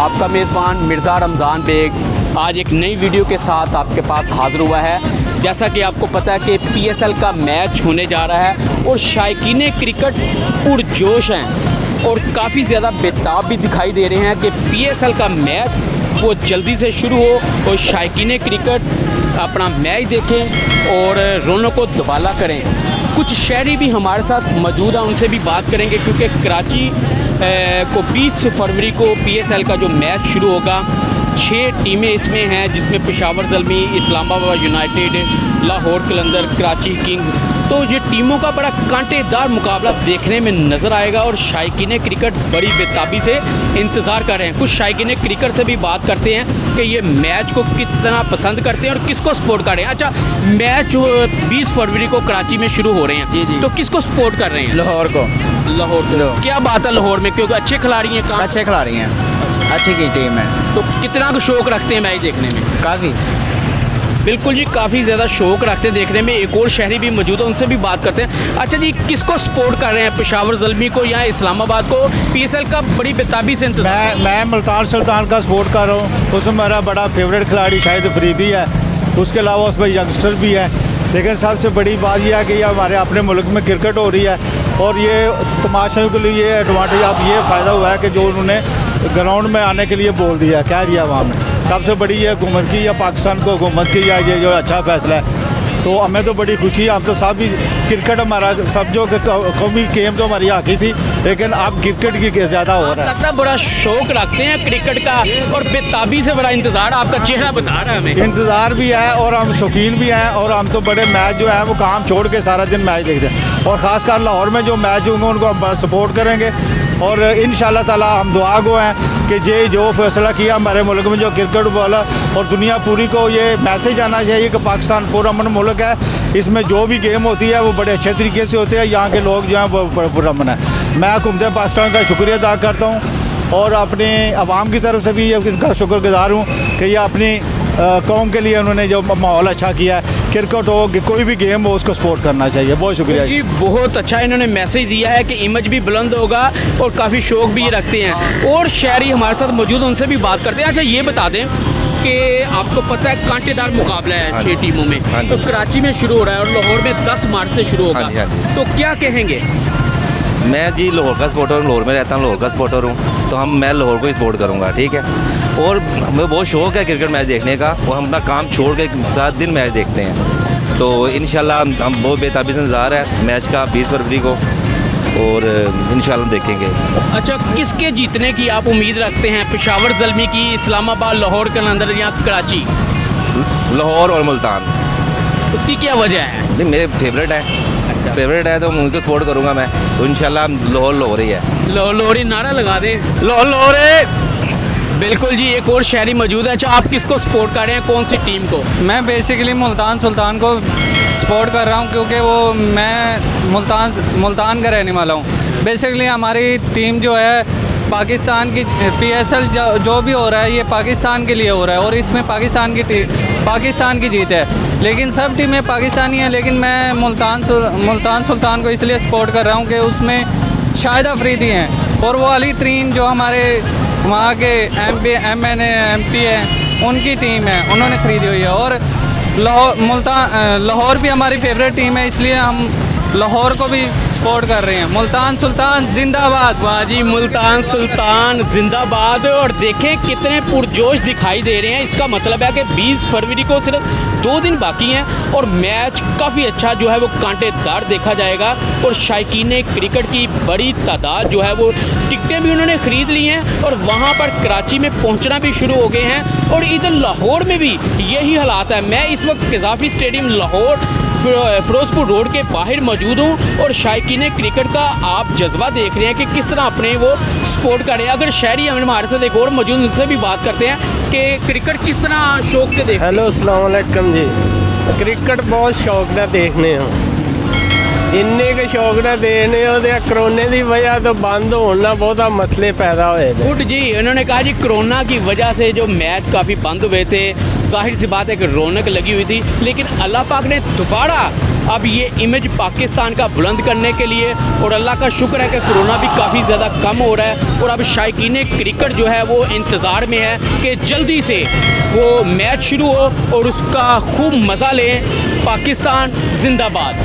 आपका मेज़बान मिर्ज़ा रमज़ान बेग आज एक नई वीडियो के साथ आपके पास हाज़िर हुआ है। जैसा कि आपको पता है कि PSL का मैच होने जा रहा है और शायकीन क्रिकेट पुरजोश हैं और काफ़ी ज़्यादा बेताब भी दिखाई दे रहे हैं कि PSL का मैच वो जल्दी से शुरू हो और शायकीन क्रिकेट अपना मैच देखें और रौनक को दुबाला करें। कुछ शहरी भी हमारे साथ मौजूद हैं, उनसे भी बात करेंगे क्योंकि कराची को 20 फरवरी को PSL का जो मैच शुरू होगा। 6 टीमें इसमें हैं जिसमें पेशावर ज़ल्मी, इस्लामाबाद यूनाइटेड, लाहौर कलंदर, कराची किंग। तो ये टीमों का बड़ा कांटेदार मुकाबला देखने में नज़र आएगा और शायकीन क्रिकेट बड़ी बेताबी से इंतज़ार कर रहे हैं। कुछ शायकीन क्रिकेट से भी बात करते हैं कि ये मैच को कितना पसंद करते हैं और किसको सपोर्ट कर रहे हैं। अच्छा, मैच 20 फरवरी को कराची में शुरू हो रहे हैं। जी। तो किसको सपोर्ट कर रहे हैं? लाहौर को। क्या बात है लाहौर में, क्योंकि अच्छे खिलाड़ी हैं, अच्छे खिलाड़ी हैं, अच्छी की टीम है। तो कितना शौक रखते हैं मैच देखने में? काफ़ी। बिल्कुल जी, काफ़ी ज़्यादा शौक रखते हैं देखने में। एक और शहरी भी मौजूद है, उनसे भी बात करते हैं। अच्छा जी, किसको सपोर्ट कर रहे हैं, पेशावर ज़ल्मी को या इस्लामाबाद को? PSL का बड़ी बेताबी से इंतज़ार। मैं मुल्तान सुल्तान का सपोर्ट कर रहा हूँ। उसमें मेरा बड़ा फेवरेट खिलाड़ी शाहिद अफरीदी है, उसके अलावा उसमें यंगस्टर भी है। लेकिन सबसे बड़ी बात यह है कि ये हमारे अपने मुल्क में क्रिकेट हो रही है और ये तमाशाओं के लिए ये एडवांटेज, अब ये फ़ायदा हुआ है कि जो उन्होंने ग्राउंड में आने के लिए बोल दिया, कह दिया वहाँ में। सबसे बड़ी ये हुकूमत की या पाकिस्तान को हुकूमत की या ये जो अच्छा फ़ैसला है, तो हमें तो बड़ी खुशी है। हम तो सब भी क्रिकेट हमारा सब जो कौमी गेम तो हमारी हॉकी थी, लेकिन अब क्रिकेट की ज़्यादा हो रहा है। लगता बड़ा शौक रखते हैं क्रिकेट का और बेताबी से बड़ा इंतज़ार आपका चेहरा बता रहा है हमें। इंतज़ार भी है और हम शौकीन भी हैं और हम तो बड़े मैच जो हैं वो काम छोड़ के सारा दिन मैच देखते हैं और ख़ासकर लाहौर में जो मैच होंगे उनको हम बड़ा सपोर्ट करेंगे और इंशाल्लाह ताला हम दुआ गो हैं कि जो फैसला किया हमारे मुल्क में जो क्रिकेट वाला और दुनिया पूरी को ये मैसेज आना चाहिए कि पाकिस्तान पुरअमन मुल्क है, इसमें जो भी गेम होती है वो बड़े अच्छे तरीके से होते हैं। यहाँ के लोग जो हैं वो पुरअमन है। मैं हुकूमत पाकिस्तान का शुक्रिया अदा करता हूँ और अपने अवाम की तरफ से भी इनका शुक्रगुजार हूँ कि ये अपनी कौम के लिए उन्होंने जो माहौल अच्छा किया है। क्रिकेट हो कि कोई भी गेम हो उसको सपोर्ट करना चाहिए। बहुत शुक्रिया जी, बहुत अच्छा इन्होंने मैसेज दिया है कि इमेज भी बुलंद होगा और काफ़ी शौक भी रखते हैं। और शहरी हमारे साथ मौजूद, उनसे भी बात करते हैं। अच्छा, ये बता दें कि आपको पता है कांटेदार मुकाबला है 6 टीमों में, तो कराची में शुरू हो रहा है और लाहौर में 10 मार्च से शुरू होगा। तो क्या कहेंगे? मैं जी लाहौर का सपोर्टर हूँ, लाहौर में रहता हूँ, लाहौर का सपोर्टर हूँ, तो मैं लाहौर को ही सपोर्ट करूँगा, ठीक है। और हमें बहुत शौक़ है क्रिकेट मैच देखने का और हम अपना काम छोड़ के 7 दिन मैच देखते हैं। तो इंशाल्लाह हम बहुत बेताबी से इंतज़ार है मैच का 20 फरवरी को और इंशाल्लाह देखेंगे। अच्छा, किसके जीतने की आप उम्मीद रखते हैं? पेशावर ज़ल्मी की, इस्लामाबाद, लाहौर कलंदर या कराची? लाहौर और मुल्तान। उसकी क्या वजह है? नहीं, मेरे फेवरेट है। अच्छा, फेवरेट है तो उनको सपोर्ट करूँगा मैं। तो इंशाल्लाह लाहौर ही है। लाहौरी नारा लगा दे, लाहौर है। बिल्कुल जी। एक और शहरी मौजूद है। अच्छा, आप किसको सपोर्ट कर रहे हैं, कौन सी टीम को? मैं बेसिकली मुल्तान सुल्तान को सपोर्ट कर रहा हूं क्योंकि वो मैं मुल्तान का रहने वाला हूं। बेसिकली हमारी टीम जो है पाकिस्तान की PSL जो भी हो रहा है ये पाकिस्तान के लिए हो रहा है और इसमें पाकिस्तान की जीत है। लेकिन सब टीमें पाकिस्तानी हैं, लेकिन मैं मुल्तान सुल्तान को इसलिए सपोर्ट कर रहा हूँ कि उसमें शाहिद अफरीदी हैं और वो अली तरीन जो हमारे वहाँ के MP हैं उनकी टीम है, उन्होंने ख़रीदी हुई है। और लाहौर भी हमारी फेवरेट टीम है, इसलिए हम लाहौर को भी सपोर्ट कर रहे हैं। मुल्तान सुल्तान जिंदाबाद। वाह जी, मुल्तान सुल्तान जिंदाबाद। और देखें कितने पुरजोश दिखाई दे रहे हैं। इसका मतलब है कि 20 फरवरी को सिर्फ 2 दिन बाकी हैं और मैच काफ़ी अच्छा जो है वो कांटेदार देखा जाएगा और शायकीन क्रिकेट की बड़ी तादाद जो है वो टिकटें भी उन्होंने ख़रीद ली हैं और वहाँ पर कराची में पहुँचना भी शुरू हो गए हैं और इधर लाहौर में भी यही हालात है। मैं इस वक्त कज़ाफ़ी स्टेडियम लाहौर फिरोजपुर रोड के बाहर मौजूद हूँ और शायकीन क्रिकेट का आप जज्बा देख रहे हैं कि किस तरह अपने वो सपोर्ट करें। अगर शहरी हमारे साथ एक और मौजूद, उनसे भी बात करते हैं कि क्रिकेट किस तरह शौक से देखते हैं। हेलो, अस्सलाम वालेकुम जी। क्रिकेट बहुत शौक ना देखने हो, इन्ने के शौक ना देखने हो तो कोरोना की वजह तो बंद होना बहुत मसले पैदा हुए। गुड जी, उन्होंने कहा जी कोरोना की वजह से जो मैच काफ़ी बंद हुए थे, जाहिर सी बात है कि रौनक लगी हुई थी, लेकिन अल्लाह पाक ने दोबारा अब ये इमेज पाकिस्तान का बुलंद करने के लिए, और अल्लाह का शुक्र है कि कोरोना भी काफ़ी ज़्यादा कम हो रहा है और अब शायकीन क्रिकेट जो है वो इंतज़ार में है कि जल्दी से वो मैच शुरू हो और उसका खूब मज़ा लें। पाकिस्तान जिंदाबाद।